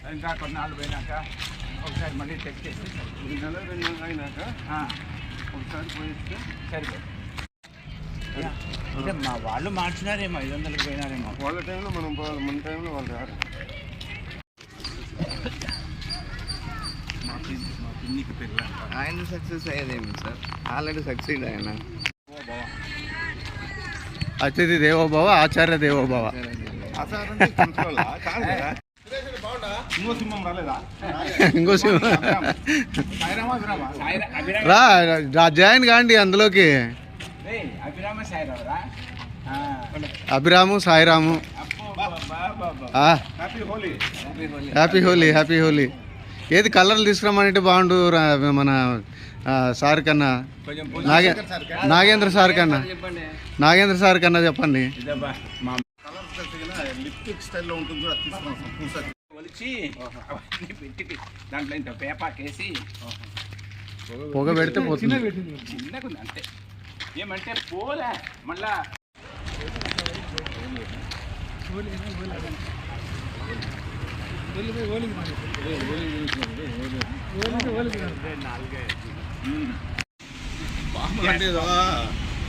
ఇంకా కొన్నాళ్ళు పోయినాక ఒకసారి మళ్ళీ చెక్ చేసి ఈ నెల 2 నెలలు అయినాక ఒకసారి పోయిస్తే సరిపోయి అంటే మా వాళ్ళు మార్చినారేమో 500కి పోయినారేమో. వాళ్ళ టైంలో మనం పోవాలి, మన టైంలో వాళ్ళు రారు. మా పిన్నికి పెళ్ళి ఆయన సక్సెస్ అయ్యేదేమి సార్, ఆల్రెడీ సక్సెస్ ఆయన. అతిథి దేవోభవ ఆచార్య దేవోభవ. ఇంకో సింహం రా జాయిన్ కాండి అందులోకి. అభిరాము సాయిరాము. హ్యాపీ హోలీ. ఏది కలర్లు తీసుకురామంటే బాగుండు మన సార్ కన్నా, నాగేంద్ర సార్ కన్నా చెప్పండి. లిప్స్టిక్ స్టైల్లో ఉంటుంది, ఒలిచి పెట్టి దాంట్లో ఇంత పేపాకేసి పొగ పెడితే పోతుంది. చిన్నగా ఉంది అంతే. ఏమంటే పోలే మళ్ళా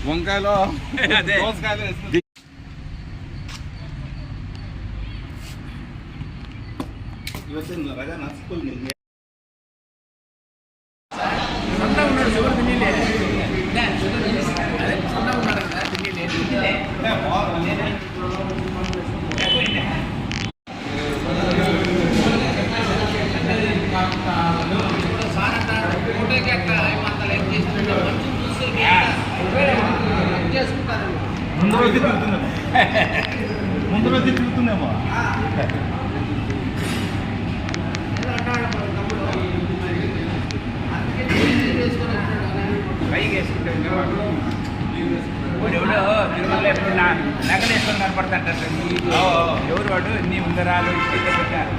వంకాయలో రజా నా స్కూల్ ముందు రోజు తిరుగుతుందేమో. పైకి వేసుకుంటే వాడు ఎవడో తిరుమల ఎప్పుడు నగలేసుకొని కనపడతాంటారు. ఎవరు వాడు నీ ఉంగరాలు పెట్టారు.